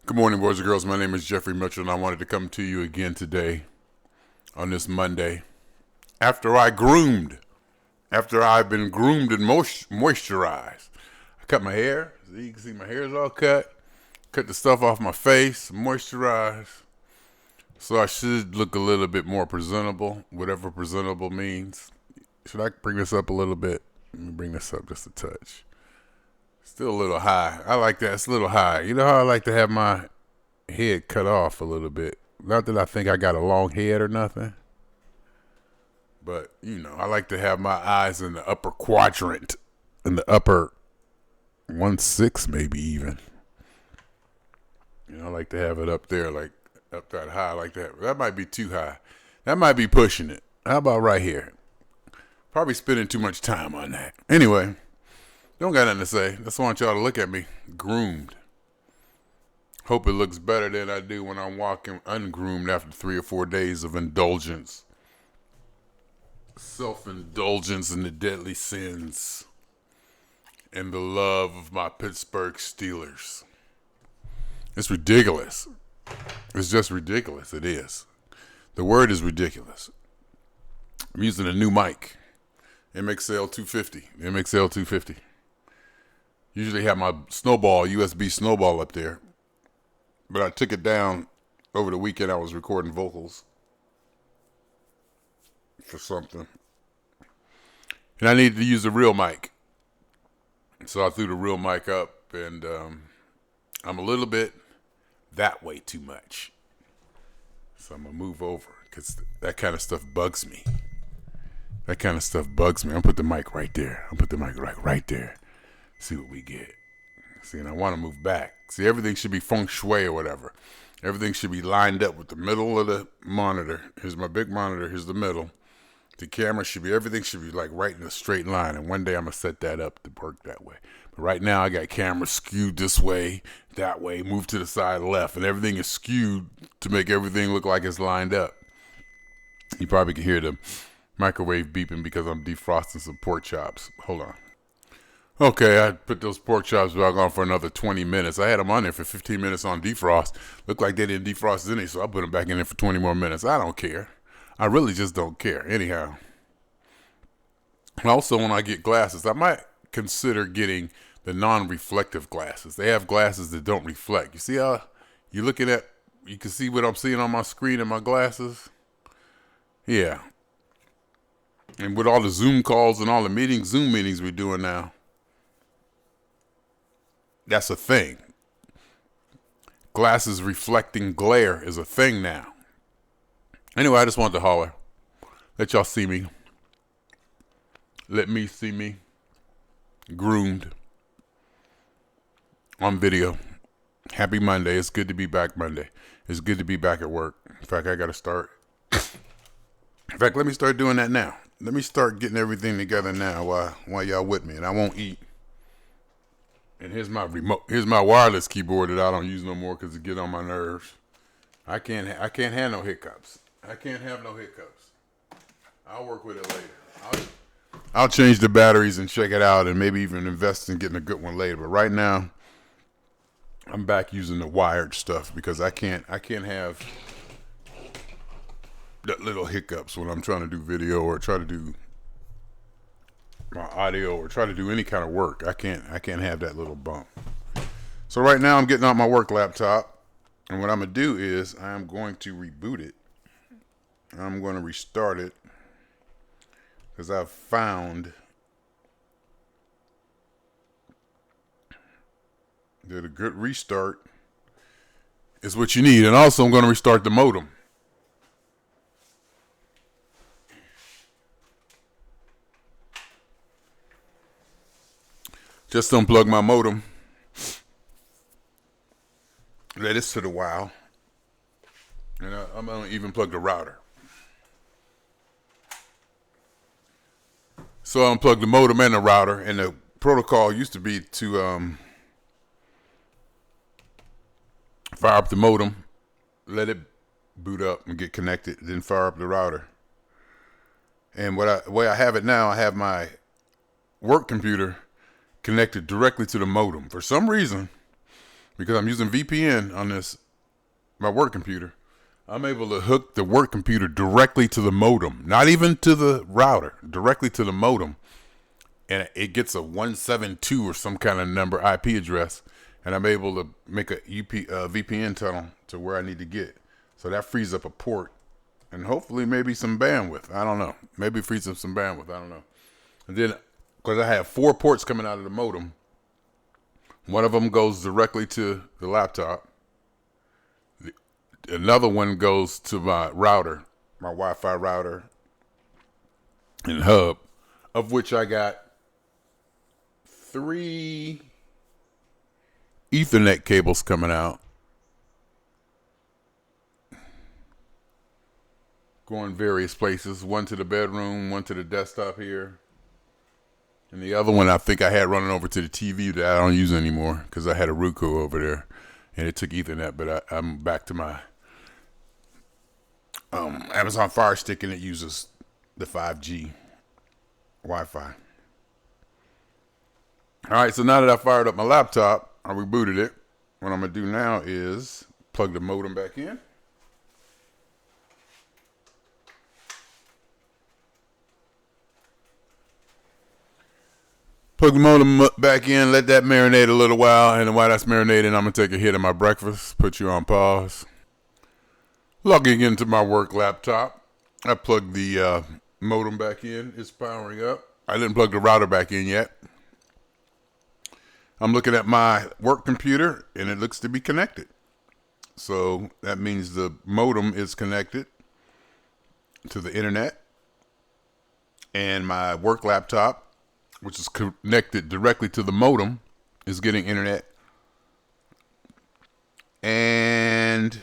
Good morning, boys and girls. My name is Jeffrey Mitchell, and I wanted to come to you again today on this Monday. After I've been groomed and moisturized, I cut my hair. So you can see my hair is all cut. Cut the stuff off my face, moisturized. So I should look a little bit more presentable, whatever presentable means. Should I bring this up a little bit? Let me bring this up just a touch. Still a little high. I like that. It's a little high. You know how I like to have my head cut off a little bit. Not that I think I got a long head or nothing. But, I like to have my eyes in the upper quadrant. In the upper 1/6 maybe even. I like to have it up there, like up that high like that. That might be too high. That might be pushing it. How about right here? Probably spending too much time on that. Anyway. Don't got nothing to say. Just want y'all to look at me. Groomed. Hope it looks better than I do when I'm walking ungroomed after 3 or 4 days of indulgence. Self-indulgence in the deadly sins. And the love of my Pittsburgh Steelers. It's ridiculous. It's just ridiculous. It is. The word is ridiculous. I'm using a new mic. MXL 250. MXL 250. Usually have my USB snowball up there. But I took it down over the weekend. I was recording vocals for something. And I needed to use a real mic. So I threw the real mic up, and I'm a little bit that way too much. So I'm going to move over because that kind of stuff bugs me. I'm going to put the mic right there. Right there. See what we get. See, and I want to move back. See, everything should be feng shui or whatever. Everything should be lined up with the middle of the monitor. Here's my big monitor. Here's the middle. The camera everything should be like right in a straight line. And one day I'm going to set that up to work that way. But right now I got cameras skewed this way, that way, move to the side left. And everything is skewed to make everything look like it's lined up. You probably can hear the microwave beeping because I'm defrosting some pork chops. Hold on. Okay, I put those pork chops back on for another 20 minutes. I had them on there for 15 minutes on defrost. Looked like they didn't defrost any, so I put them back in there for 20 more minutes. I don't care. I really just don't care. Anyhow. Also, when I get glasses, I might consider getting the non-reflective glasses. They have glasses that don't reflect. You see how you can see what I'm seeing on my screen in my glasses? Yeah. And with all the Zoom calls and all the Zoom meetings we're doing now, that's a thing. Glasses reflecting glare is a thing now. Anyway, I just wanted to holler. Let y'all see me. Let me see me. Groomed. On video. Happy Monday. It's good to be back Monday. It's good to be back at work. In fact, I got to start. In fact, let me start doing that now. Let me start getting everything together now while y'all with me. And I won't eat. And here's my remote. Here's my wireless keyboard that I don't use no more because it get on my nerves. I can't have no hiccups. I can't have no hiccups. I'll work with it later. I'll change the batteries and check it out and maybe even invest in getting a good one later. But right now, I'm back using the wired stuff because I can't have that little hiccups when I'm trying to do video or try to do my audio or try to do any kind of work. I can't have that little bump. So right now I'm getting out my work laptop, and what I'm going to do is I'm going to reboot it. I'm going to restart it because I've found that a good restart is what you need. And also I'm going to restart the modem. Just unplug my modem. Let it sit a while. And I'm going to even plug the router. So I unplugged the modem and the router. And the protocol used to be to fire up the modem, let it boot up and get connected, then fire up the router. And the way I have it now, I have my work computer connected directly to the modem. For some reason, because I'm using VPN on my work computer. I'm able to hook the work computer directly to the modem, not even to the router, directly to the modem. And it gets a 172 or some kind of number IP address. And I'm able to make a VPN tunnel to where I need to get. So that frees up a port and hopefully maybe some bandwidth. I don't know. Maybe it frees up some bandwidth. I don't know. And then, because I have 4 ports coming out of the modem, one of them goes directly to the laptop. Another one goes to my router, my Wi-Fi router and hub, of which I got 3 Ethernet cables coming out, going various places. One to the bedroom, one to the desktop here, and the other one I think I had running over to the TV that I don't use anymore because I had a Roku over there, and it took Ethernet. But I'm back to my Amazon Fire Stick, and it uses the 5G Wi-Fi. All right, so now that I fired up my laptop, I rebooted it. What I'm going to do now is plug the modem back in. Plug the modem back in, let that marinate a little while, and while that's marinating, I'm going to take a hit of my breakfast, put you on pause. Logging into my work laptop. I plugged the modem back in. It's powering up. I didn't plug the router back in yet. I'm looking at my work computer, and it looks to be connected. So that means the modem is connected to the internet. And my work laptop, which is connected directly to the modem, is getting internet. And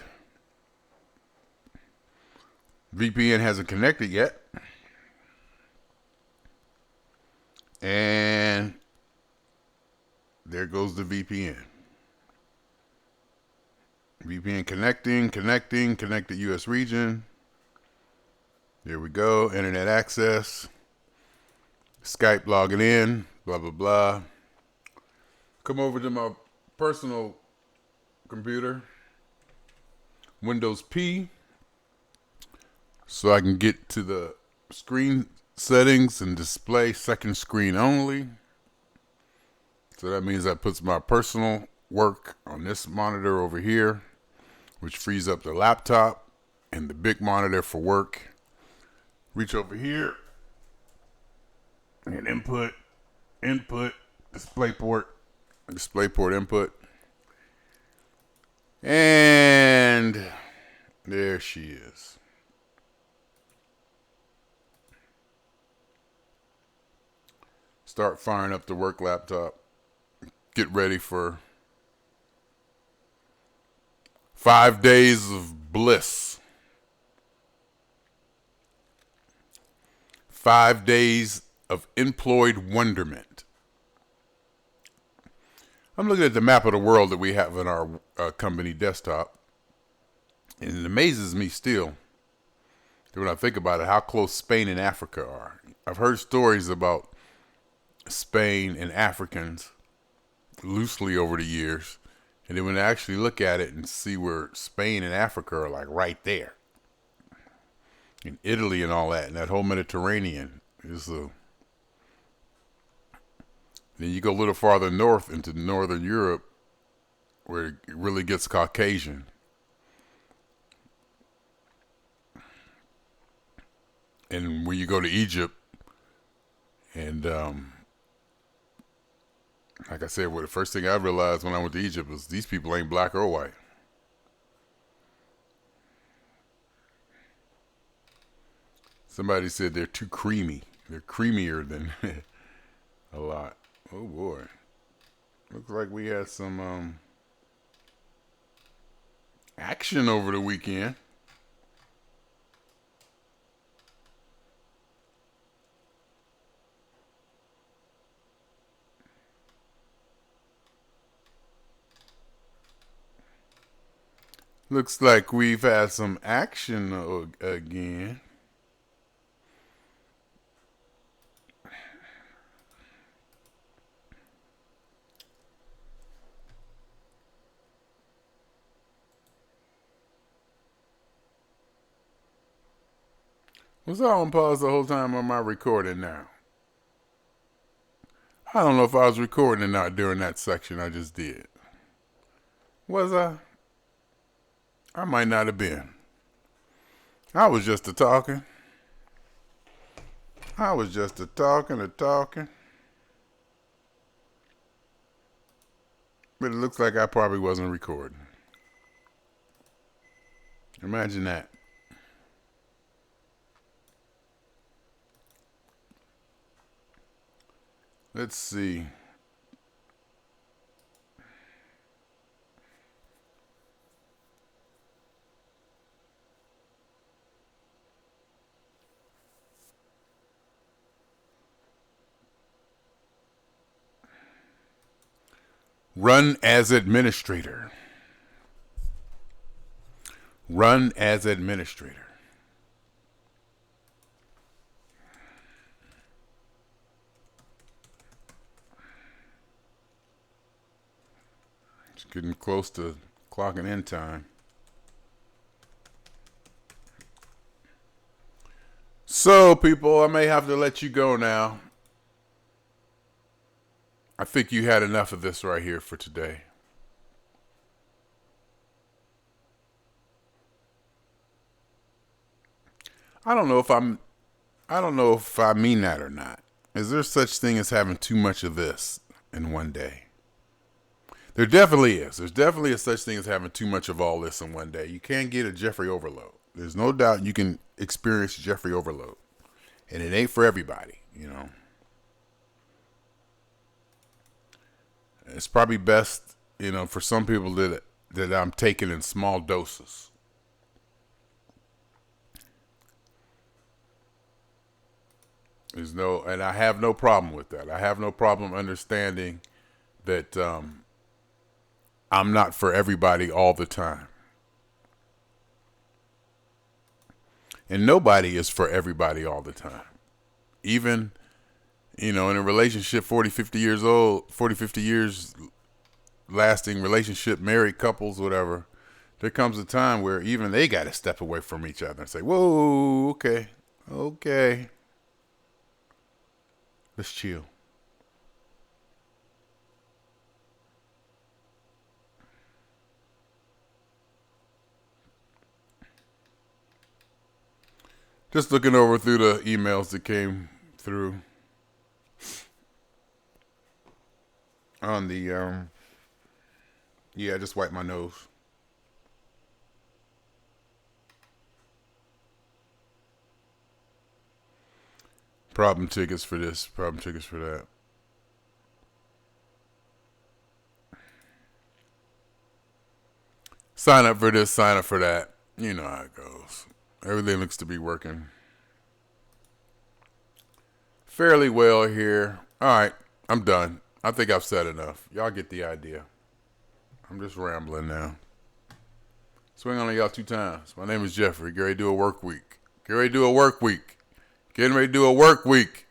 VPN hasn't connected yet. And there goes the VPN. VPN connected US region. There we go, internet access. Skype logging in, blah, blah, blah. Come over to my personal computer, Windows P, so I can get to the screen settings and display second screen only. So that means that puts my personal work on this monitor over here, which frees up the laptop and the big monitor for work. Reach over here and input, DisplayPort input. And there she is. Start firing up the work laptop. Get ready for 5 days of bliss. 5 days of employed wonderment. I'm looking at the map of the world that we have in our company desktop, and it amazes me still that when I think about it, how close Spain and Africa are. I've heard stories about Spain and Africans loosely over the years, and then when I actually look at it and see where Spain and Africa are like right there, and Italy and all that, and that whole Mediterranean is the. Then you go a little farther north into Northern Europe, where it really gets Caucasian. And when you go to Egypt, and like I said, the first thing I realized when I went to Egypt was these people ain't black or white. Somebody said they're too creamy. They're creamier than a lot. Oh boy. Looks like we had some action over the weekend. Looks like we've had some action again. Was I on pause the whole time or am I recording now? I don't know if I was recording or not during that section I just did. Was I? I might not have been. I was just a talking. But it looks like I probably wasn't recording. Imagine that. Let's see. Run as administrator. Run as administrator. It's getting close to clocking in time. So, people, I may have to let you go now. I think you had enough of this right here for today. I don't know if I mean that or not. Is there such thing as having too much of this in one day? There definitely is. There's definitely a such thing as having too much of all this in one day. You can't get a Jeffery overload. There's no doubt you can experience Jeffery overload. And it ain't for everybody, you know. It's probably best, you know, for some people that I'm taking in small doses. And I have no problem with that. I have no problem understanding that I'm not for everybody all the time. And nobody is for everybody all the time. Even, you know, in a relationship 40, 50 years old, 40, 50 years lasting relationship, married couples, whatever, there comes a time where even they got to step away from each other and say, whoa, okay. Let's chill. Just looking over through the emails that came through on the, I just wiped my nose. Problem tickets for this, problem tickets for that. Sign up for this, sign up for that. You know how it goes. Everything looks to be working fairly well here. All right, I'm done. I think I've said enough. Y'all get the idea. I'm just rambling now. Swing on y'all 2 times. My name is Jeffery. Get ready to do a work week. Getting ready to do a work week.